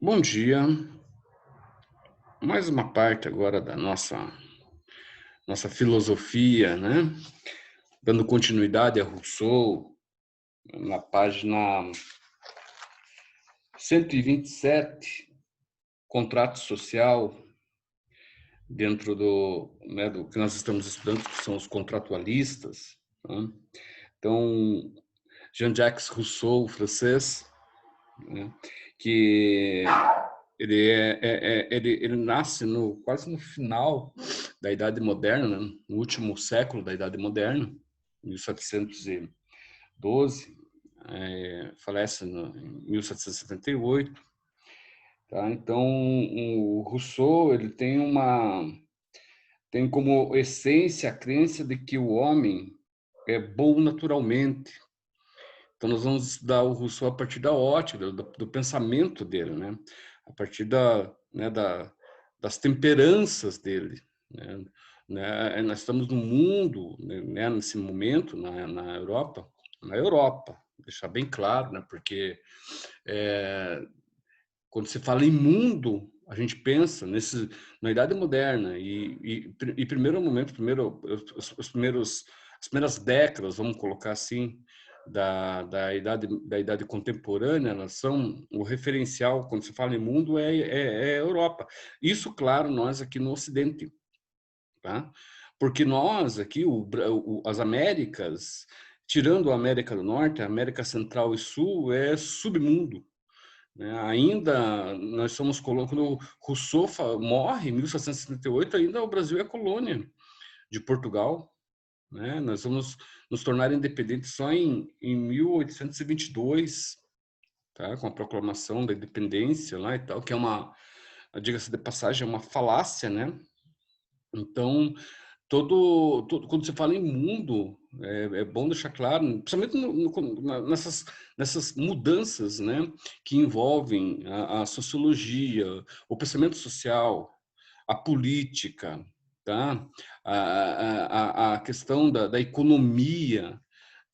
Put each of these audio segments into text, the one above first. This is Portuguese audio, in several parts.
Bom dia. Mais uma parte agora da nossa filosofia, né? Dando continuidade a Rousseau, na página 127, contrato social, dentro do que nós estamos estudando, que são os contratualistas, né? Então, Jean-Jacques Rousseau, francês, né? Que ele nasce quase no final da Idade Moderna, né? No último século da Idade Moderna, 1712, falece em 1778. Tá? Então, o Rousseau ele tem como essência a crença de que o homem é bom naturalmente. Então, nós vamos estudar o Rousseau a partir da ótica, do pensamento dele, né? A partir das temperanças dele, né? Nós estamos no mundo, né, nesse momento, na Europa, deixar bem claro, né? Porque quando se fala em mundo, a gente pensa na Idade Moderna e primeiro momento, as primeiras décadas, vamos colocar assim, da idade contemporânea, elas são o referencial, quando se fala em mundo, é a Europa. Isso, claro, nós aqui no Ocidente, tá? Porque nós aqui, as Américas, tirando a América do Norte, a América Central e Sul é submundo, né? Ainda nós somos colônia. Quando Rousseau morre em 1778, ainda o Brasil é colônia de Portugal, né? Nós vamos nos tornar independentes só em 1822, tá? Com a proclamação da independência lá e tal, que é diga-se de passagem, é uma falácia, né? Então, quando você fala em mundo, é bom deixar claro, principalmente nessas mudanças, né, que envolvem a sociologia, o pensamento social, a política, tá? A questão da economia.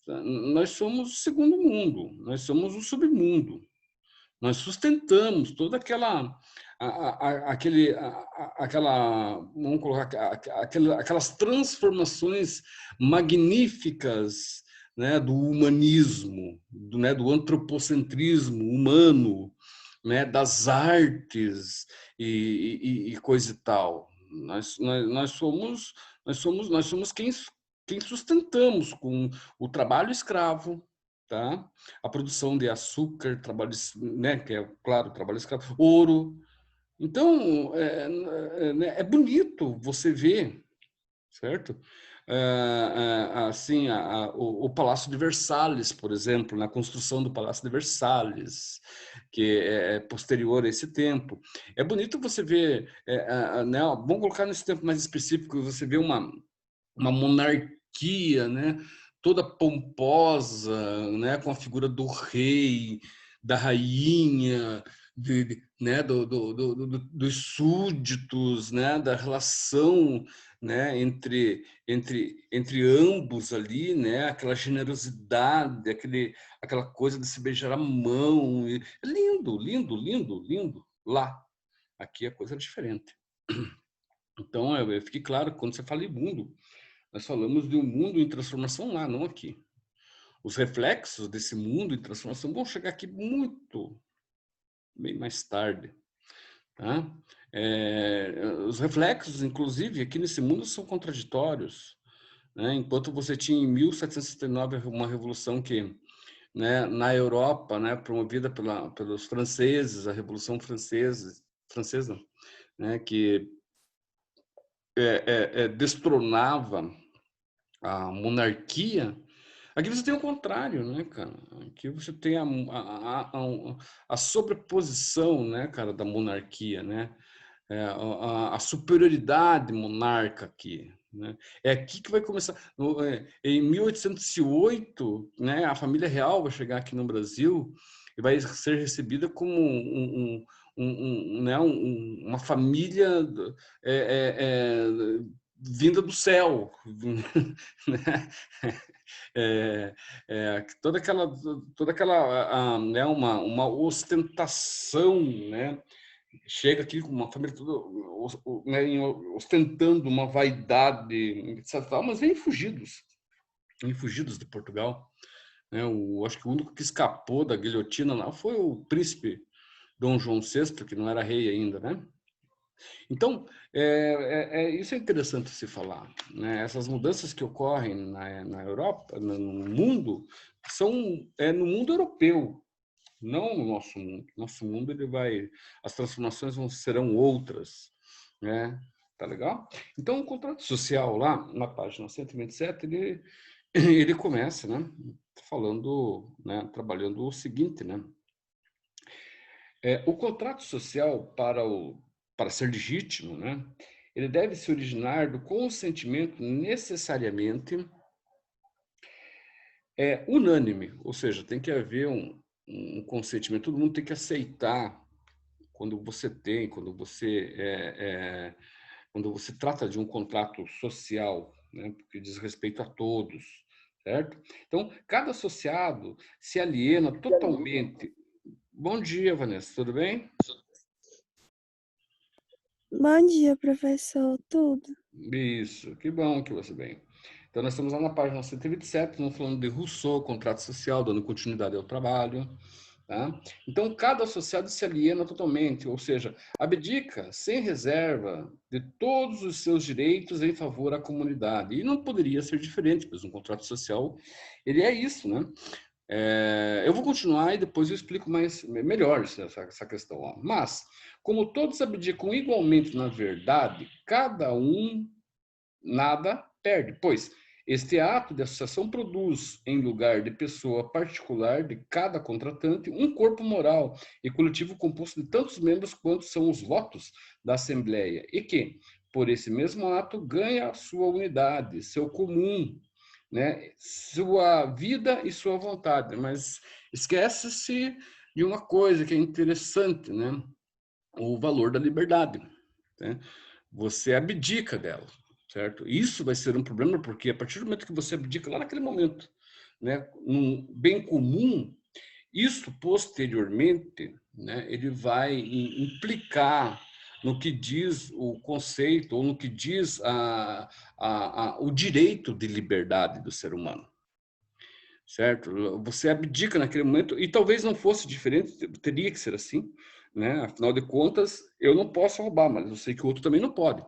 Nós somos o segundo mundo, nós somos o submundo. Nós sustentamos toda aquela, vamos colocar, aquelas transformações magníficas, né, do humanismo, do antropocentrismo humano, né, das artes e coisa e tal. Nós somos quem sustentamos com o trabalho escravo, tá? A produção de açúcar, trabalho, né, que é claro, trabalho escravo, ouro. Então, né, é bonito você ver, certo? Assim, o Palácio de Versalhes, por exemplo, na construção do Palácio de Versalhes, que é posterior a esse tempo. É bonito você ver, né, vamos colocar nesse tempo mais específico, você vê uma monarquia, né, toda pomposa, né, com a figura do rei, da rainha, né, dos súditos, né, da relação, né, entre ambos ali, né, aquela generosidade, aquela coisa de se beijar a mão. Lindo, lindo, lindo, lindo. Lá, aqui a coisa é diferente. Então, fique claro, quando você fala em mundo, nós falamos de um mundo em transformação lá, não aqui. Os reflexos desse mundo em transformação vão chegar aqui muito bem mais tarde, tá? Os reflexos, inclusive, aqui nesse mundo são contraditórios, né? Enquanto você tinha em 1769 uma revolução que, né, na Europa, né, promovida pelos franceses, a Revolução Francesa, né, que destronava a monarquia. Aqui você tem o contrário, né, cara? Aqui você tem a sobreposição, né, cara, da monarquia, né? A superioridade monarca aqui, né? É aqui que vai começar. Em 1808, né, a família real vai chegar aqui no Brasil e vai ser recebida como né, uma família é, é, é, vinda do céu, né? toda aquela né, uma ostentação, né? Chega aqui com uma família toda, né, ostentando uma vaidade, etc. Mas vêm fugidos de Portugal. Né? Acho que o único que escapou da guilhotina lá foi o príncipe Dom João VI, que não era rei ainda, né? Então, isso é interessante se falar. Né? Essas mudanças que ocorrem na Europa, no mundo, são no mundo europeu, não no nosso mundo. Nosso mundo as transformações serão outras, né? Tá legal? Então, o contrato social lá na página 127, ele começa, né? Falando, né? Trabalhando o seguinte, né? O contrato social para ser legítimo, né? Ele deve se originar do consentimento necessariamente unânime, ou seja, tem que haver um consentimento, todo mundo tem que aceitar quando você trata de um contrato social, né, porque diz respeito a todos, certo? Então, cada associado se aliena totalmente. Bom dia, Vanessa, tudo bem? Bom dia, professor. Tudo? Isso, que bom que você bem. Então, nós estamos lá na página 127, estamos falando de Rousseau, contrato social, dando continuidade ao trabalho. Tá? Então, cada associado se aliena totalmente, ou seja, abdica sem reserva de todos os seus direitos em favor da comunidade. E não poderia ser diferente, pois um contrato social, ele é isso, né? Eu vou continuar e depois eu explico melhor essa questão. Ó. Mas, como todos abdicam igualmente na verdade, cada um nada perde, pois este ato de associação produz, em lugar de pessoa particular de cada contratante, um corpo moral e coletivo composto de tantos membros quanto são os votos da Assembleia, e que, por esse mesmo ato, ganha sua unidade, seu comum, né? Sua vida e sua vontade. Mas esquece-se de uma coisa que é interessante, né? O valor da liberdade. Né? Você abdica dela, certo? Isso vai ser um problema porque a partir do momento que você abdica lá naquele momento, né, num bem comum, isso posteriormente, né, ele vai implicar no que diz o conceito ou no que diz o direito de liberdade do ser humano, certo? Você abdica naquele momento e talvez não fosse diferente, teria que ser assim, né? Afinal de contas, eu não posso roubar, mas eu sei que o outro também não pode.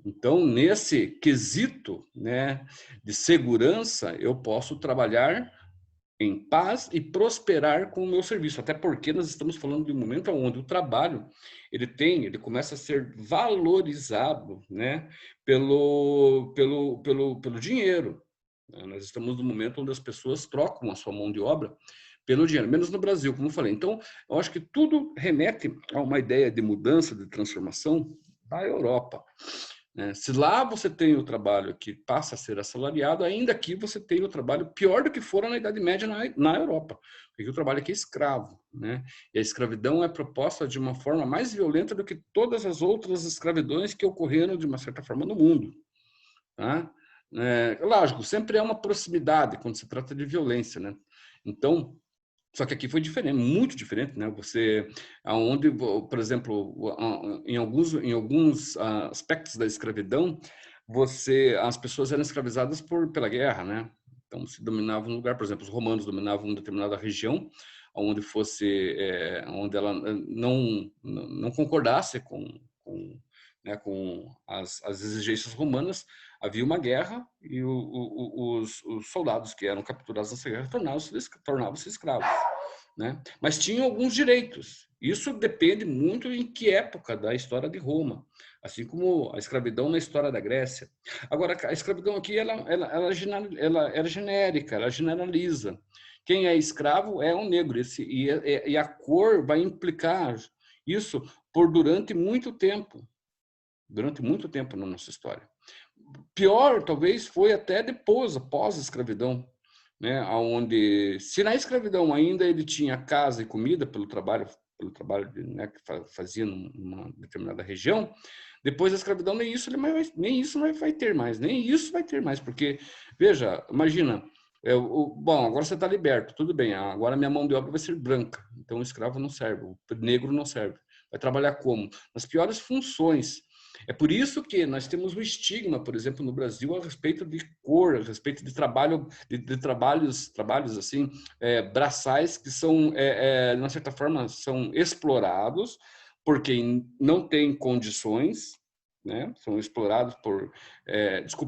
Então, nesse quesito, né, de segurança, eu posso trabalhar em paz e prosperar com o meu serviço, até porque nós estamos falando de um momento onde o trabalho ele começa a ser valorizado, né, pelo dinheiro. Nós estamos no momento onde as pessoas trocam a sua mão de obra pelo dinheiro, menos no Brasil, como eu falei. Então, eu acho que tudo remete a uma ideia de mudança, de transformação da Europa. Se lá você tem o trabalho que passa a ser assalariado, ainda aqui você tem o trabalho pior do que fora na Idade Média na Europa, porque o trabalho aqui é escravo, né? E a escravidão é proposta de uma forma mais violenta do que todas as outras escravidões que ocorreram de uma certa forma no mundo, tá? Lógico, sempre é uma proximidade quando se trata de violência, né? Então, só que aqui foi diferente, muito diferente, né? Aonde, por exemplo, em alguns aspectos da escravidão, as pessoas eram escravizadas pela guerra, né? Então, se dominava um lugar, por exemplo, os romanos dominavam uma determinada região, onde ela não concordasse né, com as exigências romanas, havia uma guerra e os soldados que eram capturados nessa guerra tornavam-se escravos, né? Mas tinham alguns direitos. Isso depende muito em que época da história de Roma, assim como a escravidão na história da Grécia. Agora, a escravidão aqui ela era genérica, ela generaliza. Quem é escravo é um negro, e a cor vai implicar isso durante muito tempo na nossa história. Pior, talvez, foi até depois, após a escravidão, né? Onde, se na escravidão ainda ele tinha casa e comida pelo trabalho pelo trabalho né, que fazia numa determinada região, depois da escravidão nem isso vai ter mais, nem isso vai ter mais, porque, veja, imagina, bom, agora você está liberto, tudo bem, agora minha mão de obra vai ser branca, então o escravo não serve, o negro não serve. Vai trabalhar como? Nas piores funções. É por isso que nós temos um estigma, por exemplo, no Brasil, a respeito de cor, a respeito de trabalho, de trabalhos assim, braçais, que são, de uma certa forma, são explorados por quem não tem condições, né? São explorados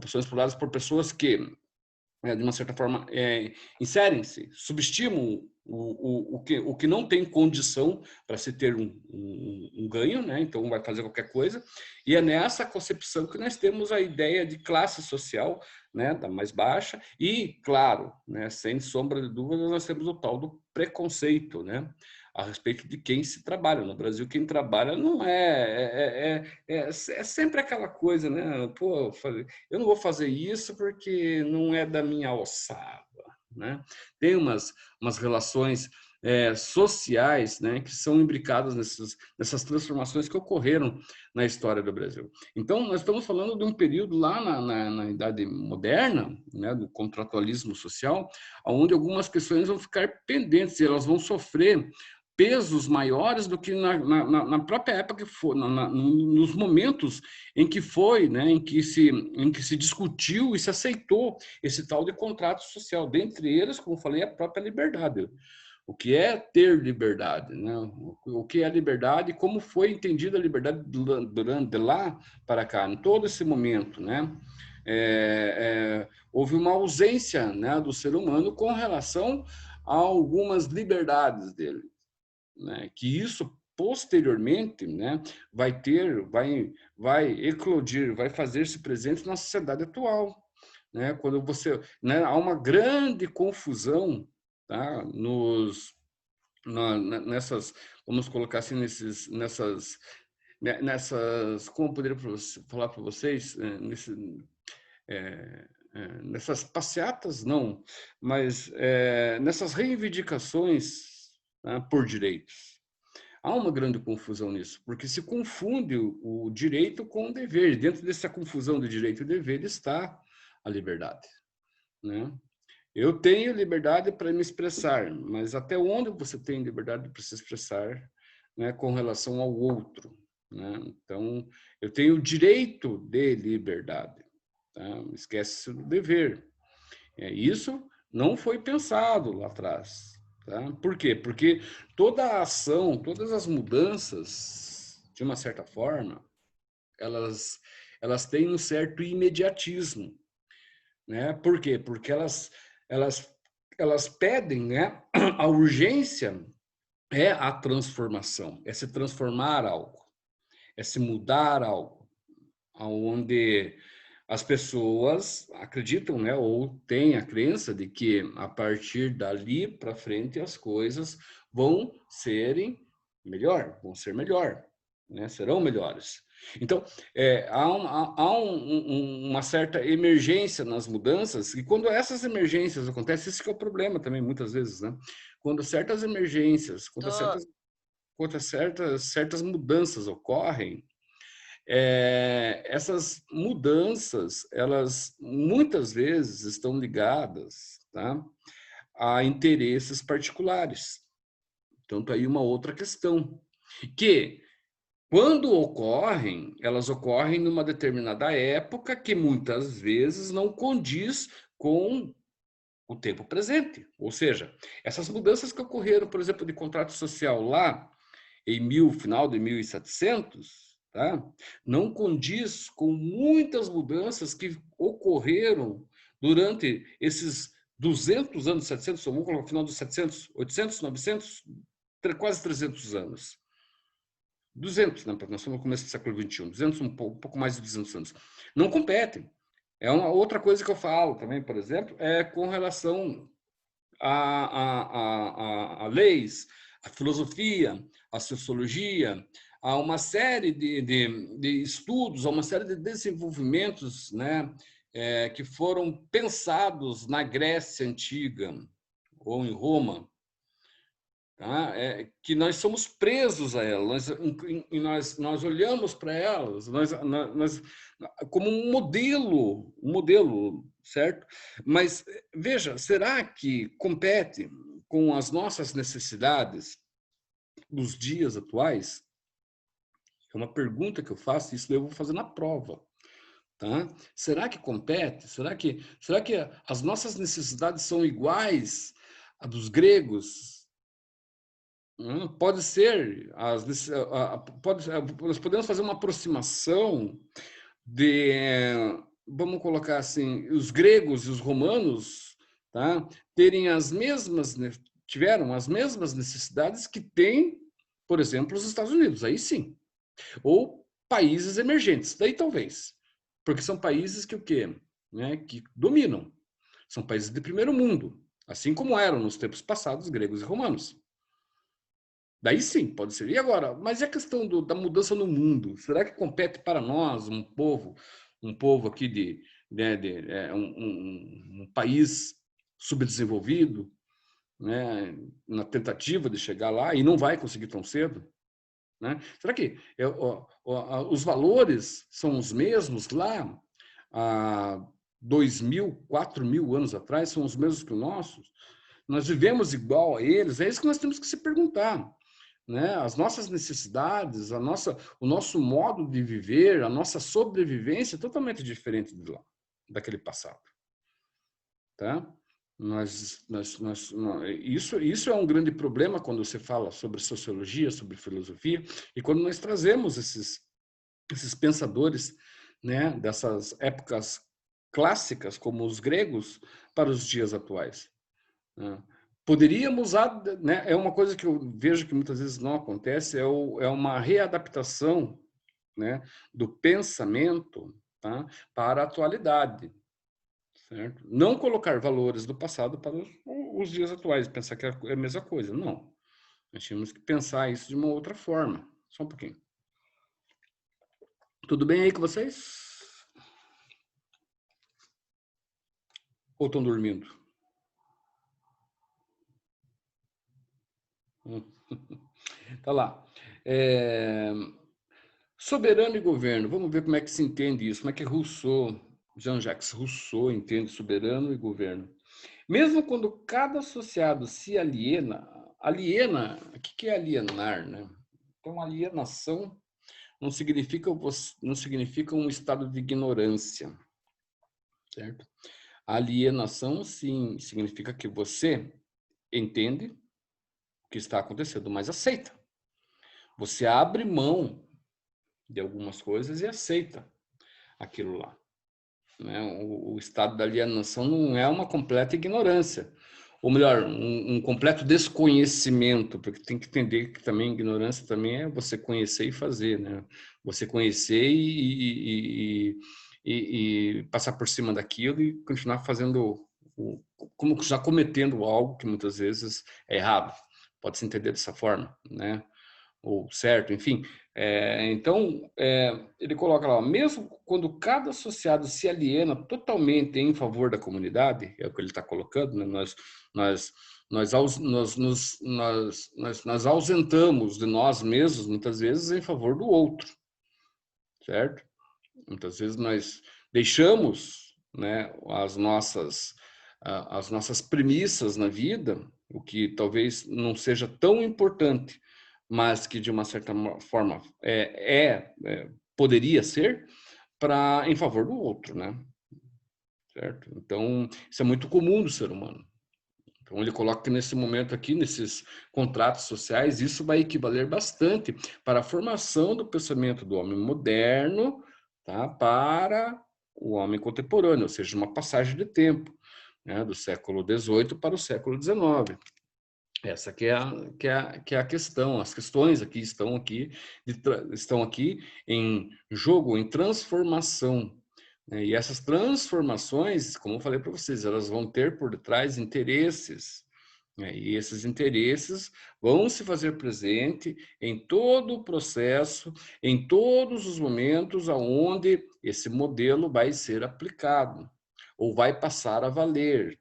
são explorados por pessoas que, de uma certa forma, inserem-se, subestimam o que não tem condição para se ter um ganho, né? Então vai fazer qualquer coisa, e é nessa concepção que nós temos a ideia de classe social, né? Da mais baixa, e, claro, né? Sem sombra de dúvida, nós temos o tal do preconceito, né? A respeito de quem se trabalha. No Brasil, quem trabalha não é sempre aquela coisa, né? Pô, eu não vou fazer isso porque não é da minha alçada, né? Tem umas relações sociais, né, que são imbricadas nessas transformações que ocorreram na história do Brasil. Então, nós estamos falando de um período lá na Idade Moderna, né, do contratualismo social, onde algumas questões vão ficar pendentes e elas vão sofrer pesos maiores do que na própria época que foi, nos momentos em que foi, né, em que se discutiu e se aceitou esse tal de contrato social, dentre eles, como falei, a própria liberdade. O que é ter liberdade, né? O que é liberdade e como foi entendida a liberdade de lá para cá, em todo esse momento, né? Houve uma ausência, né, do ser humano com relação a algumas liberdades dele, né? Que isso posteriormente, né, vai eclodir, vai fazer-se presente na sociedade atual, né? Quando você, né, há uma grande confusão, tá? Nessas, vamos colocar assim, nessas, como eu poderia falar para vocês, nessas passeatas, não, mas nessas reivindicações, né, por direitos. Há uma grande confusão nisso, porque se confunde o direito com o dever. Dentro dessa confusão de direito e dever está a liberdade, né? Eu tenho liberdade para me expressar, mas até onde você tem liberdade para se expressar, né, com relação ao outro, né? Então, eu tenho o direito de liberdade, tá? Esquece do dever. Isso não foi pensado lá atrás, tá? Por quê? Porque toda a ação, todas as mudanças, de uma certa forma, elas têm um certo imediatismo, né? Por quê? Porque elas pedem, né? A urgência é a transformação, é se transformar algo, é se mudar algo, aonde as pessoas acreditam, né, ou têm a crença de que a partir dali para frente as coisas vão ser melhor, né, serão melhores. Então, há uma certa emergência nas mudanças, e quando essas emergências acontecem, esse que é o problema também, muitas vezes, né? Quando certas emergências, quando certas mudanças ocorrem, essas mudanças, elas muitas vezes estão ligadas, tá, a interesses particulares. Então, tá aí uma outra questão, que quando ocorrem, elas ocorrem numa determinada época que muitas vezes não condiz com o tempo presente. Ou seja, essas mudanças que ocorreram, por exemplo, de contrato social lá final de 1700, tá? Não condiz com muitas mudanças que ocorreram durante esses 200 anos, 700, vamos colocar no final dos 700, 800, 900, quase 300 anos. 200, né? Nós estamos no começo do século XXI, 200, um pouco mais de 200 anos. Não competem. É uma outra coisa que eu falo também, por exemplo, é com relação a leis, a filosofia, a sociologia, a uma série de estudos, a uma série de desenvolvimentos, né, que foram pensados na Grécia Antiga ou em Roma, tá? Que nós somos presos a elas, nós olhamos para elas como um modelo, certo? Mas, veja, será que compete com as nossas necessidades dos dias atuais? É uma pergunta que eu faço, isso eu vou fazer na prova. Tá? Será que compete? Será que as nossas necessidades são iguais à dos gregos? Pode ser, nós podemos fazer uma aproximação de, vamos colocar assim, os gregos e os romanos, tá? Tiveram as mesmas necessidades que tem, por exemplo, os Estados Unidos, aí sim. Ou países emergentes, daí talvez. Porque são países que o quê? Né? Que dominam. São países de primeiro mundo, assim como eram nos tempos passados gregos e romanos. Daí sim, pode ser. E agora? Mas e a questão da mudança no mundo? Será que compete para nós, um povo aqui um país subdesenvolvido, né, na tentativa de chegar lá e não vai conseguir tão cedo? Né? Será que os valores são os mesmos lá há 2.000, 4.000 anos atrás? São os mesmos que os nossos? Nós vivemos igual a eles? É isso que nós temos que se perguntar. Né? As nossas necessidades, o nosso modo de viver, a nossa sobrevivência é totalmente diferente daquele passado. Tá? Isso é um grande problema quando você fala sobre sociologia, sobre filosofia, e quando nós trazemos esses pensadores, né, dessas épocas clássicas, como os gregos, para os dias atuais. Né? Poderíamos, né, é uma coisa que eu vejo que muitas vezes não acontece, é uma readaptação, né, do pensamento, tá, para a atualidade. Certo? Não colocar valores do passado para os dias atuais, pensar que é a mesma coisa. Não. Nós tínhamos que pensar isso de uma outra forma. Só um pouquinho. Tudo bem aí com vocês? Ou estão dormindo? Tá lá. Soberano e governo. Vamos ver como é que se entende isso. Como é que Rousseau, Jean-Jacques Rousseau, entende soberano e governo. Mesmo quando cada associado se aliena, o que é alienar, né? Então, alienação não significa um estado de ignorância, certo? Alienação, sim, significa que você entende o que está acontecendo, mas aceita. Você abre mão de algumas coisas e aceita aquilo lá. Né? O estado da alienação não é uma completa ignorância, ou melhor, um completo desconhecimento, porque tem que entender que também ignorância também é você conhecer e fazer, né? Você conhecer e passar por cima daquilo e continuar fazendo, como já cometendo algo que muitas vezes é errado. Pode se entender dessa forma, né? Ou certo, enfim. Então, ele coloca lá, mesmo quando cada associado se aliena totalmente em favor da comunidade, é o que ele está colocando, né? Nós ausentamos de nós mesmos, muitas vezes, em favor do outro, certo? Muitas vezes nós deixamos, né, as nossas premissas na vida, o que talvez não seja tão importante, mas que de uma certa forma poderia ser, em favor do outro, né? Certo? Então, isso é muito comum do ser humano. Então, ele coloca que nesse momento aqui, nesses contratos sociais, isso vai equivaler bastante para a formação do pensamento do homem moderno, tá? Para o homem contemporâneo, ou seja, uma passagem de tempo, né? Do século XVIII para o século XIX. Essa que é a questão. As questões aqui estão aqui em jogo, em transformação. Né? E essas transformações, como eu falei para vocês, elas vão ter por detrás interesses. Né? E esses interesses vão se fazer presente em todo o processo, em todos os momentos aonde esse modelo vai ser aplicado ou vai passar a valer.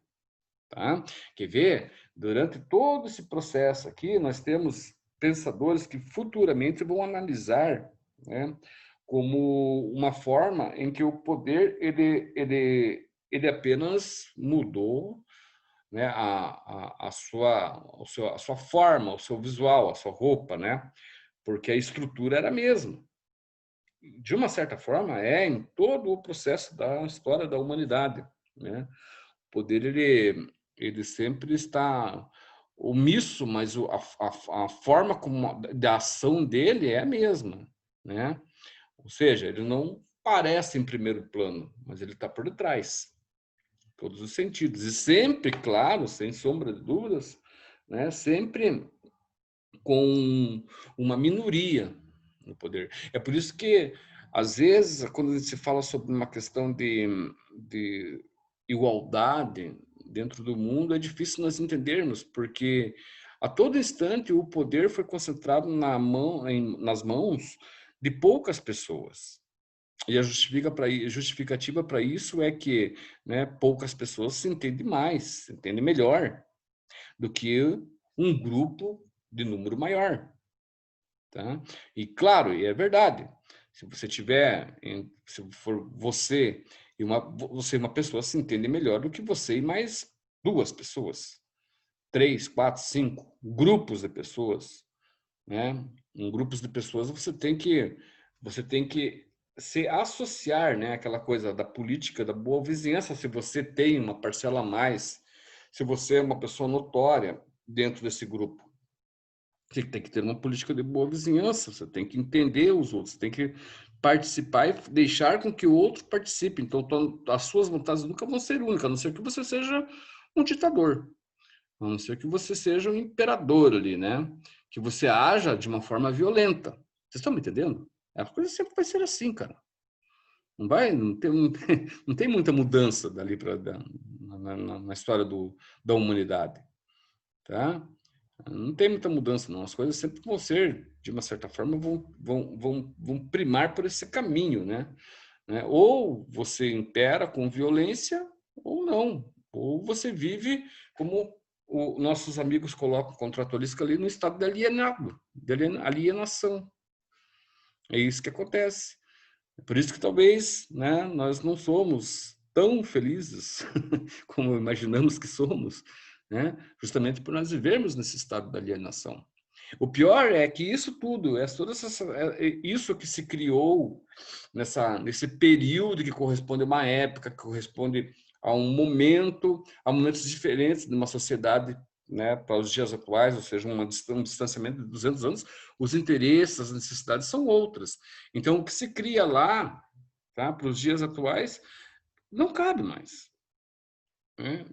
Tá? Quer ver? Durante todo esse processo aqui, nós temos pensadores que futuramente vão analisar, né, como uma forma em que o poder ele apenas mudou, né, a sua forma, o seu visual, a sua roupa, né, porque a estrutura era a mesma. De uma certa forma, é em todo o processo da história da humanidade, né? O poder ele sempre está omisso, mas a forma como da ação dele é a mesma, né? Ou seja, ele não aparece em primeiro plano, mas ele está por detrás, em todos os sentidos. E sempre, claro, sem sombra de dúvidas, né? Sempre com uma minoria no poder. É por isso que, às vezes, quando se fala sobre uma questão de igualdade dentro do mundo, é difícil nós entendermos, porque a todo instante o poder foi concentrado nas mãos de poucas pessoas. E a justificativa para isso é que, né, poucas pessoas se entendem mais, se entendem melhor do que um grupo de número maior. Tá? E claro, e é verdade, se você tiver, se for você e uma pessoa se entende melhor do que você e mais duas pessoas, 3, 4, 5 grupos de pessoas, né? Em grupos de pessoas você tem que se associar, né? Aquela coisa da política da boa vizinhança. Se você tem uma parcela a mais, se você é uma pessoa notória dentro desse grupo, você tem que ter uma política de boa vizinhança, você tem que entender os outros, você tem que participar e deixar com que o outro participe. Então, as suas vontades nunca vão ser únicas, a não ser que você seja um ditador, a não ser que você seja um imperador ali, né? Que você haja de uma forma violenta. Vocês estão me entendendo? A coisa sempre vai ser assim, cara. Não tem muita mudança dali para na história da humanidade, tá? Não tem muita mudança, não. As coisas sempre vão ser, de uma certa forma, vão primar por esse caminho, né? Ou você impera com violência, ou não. Ou você vive como nossos amigos colocam contratualista ali no estado de alienado, de alienação. É isso que acontece. É por isso que talvez, né, nós não somos tão felizes como imaginamos que somos, né? Justamente por nós vivermos nesse estado da alienação. O pior é que isso tudo, isso que se criou nesse período que corresponde a uma época, que corresponde a momentos diferentes de uma sociedade, né, para os dias atuais, ou seja, um distanciamento de 200 anos, os interesses, as necessidades são outras. Então, o que se cria lá, tá, para os dias atuais, não cabe mais, né?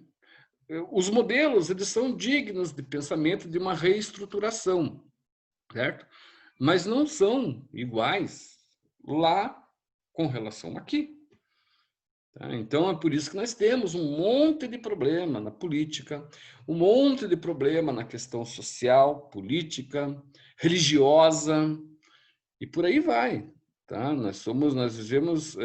Os modelos, eles são dignos de pensamento de uma reestruturação, certo? Mas não são iguais lá com relação aqui. Tá? Então, é por isso que nós temos um monte de problema na política, um monte de problema na questão social, política, religiosa, e por aí vai. Tá? Nós vivemos,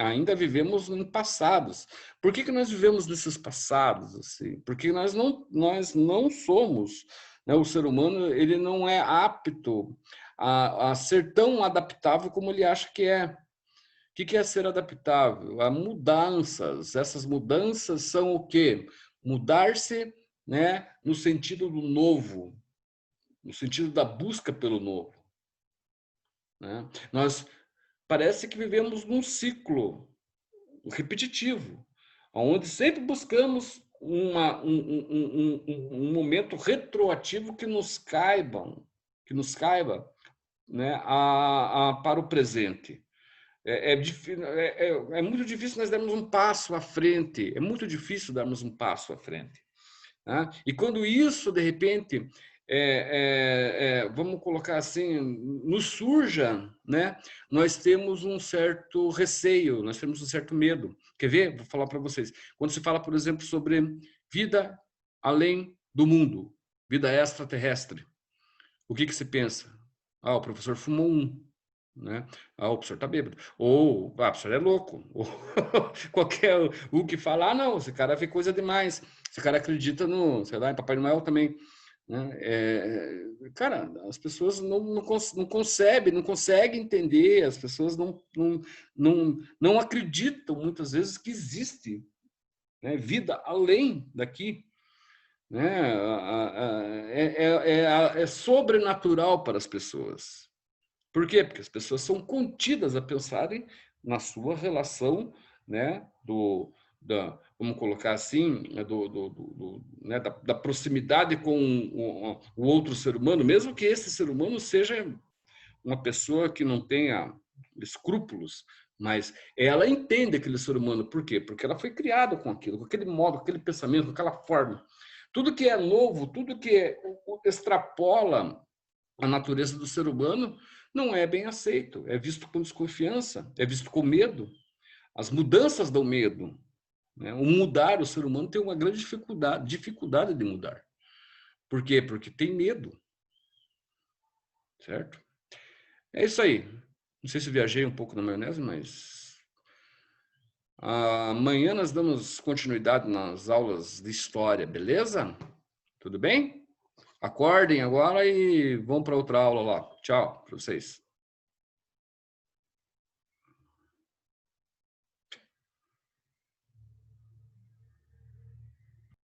ainda vivemos em passados. Por que nós vivemos nesses passados? Assim? Porque nós não somos, né? O ser humano ele não é apto a ser tão adaptável como ele acha que é. O que é ser adaptável? A mudanças. Essas mudanças são o quê? Mudar-se, né, no sentido do novo, no sentido da busca pelo novo. Né? Nós parece que vivemos num ciclo repetitivo, onde sempre buscamos um momento retroativo que nos caiba, né, para o presente. É muito difícil nós darmos um passo à frente, é muito difícil darmos um passo à frente. Né? E quando isso, de repente, vamos colocar assim, nos surja, né? Nós temos um certo receio, nós temos um certo medo. Quer ver? Vou falar para vocês. Quando se fala, por exemplo, sobre vida além do mundo, vida extraterrestre, o que se pensa? Ah, o professor fumou um. né? Ah, o professor está bêbado. Ou, o professor é louco. Ou qualquer um que fala, ah, não, esse cara vê coisa demais. Esse cara acredita no, sei lá, em Papai Noel também. Né? Cara, as pessoas não concebem, não conseguem entender, as pessoas não acreditam muitas vezes que existe, né, vida além daqui. Né? É sobrenatural para as pessoas. Por quê? Porque as pessoas são contidas a pensarem na sua relação, né, vamos colocar assim, né, né, da proximidade com o outro ser humano, mesmo que esse ser humano seja uma pessoa que não tenha escrúpulos, mas ela entende aquele ser humano. Por quê? Porque ela foi criada com aquilo, com aquele modo, com aquele pensamento, com aquela forma. Tudo que é novo, tudo que extrapola a natureza do ser humano não é bem aceito, é visto com desconfiança, é visto com medo. As mudanças dão medo. Né? O mudar, o ser humano tem uma grande dificuldade de mudar. Por quê? Porque tem medo, certo? É isso aí. Não sei se viajei um pouco na maionese, mas amanhã nós damos continuidade nas aulas de história, beleza? Tudo bem? Acordem agora e vão para outra aula lá. Tchau para vocês.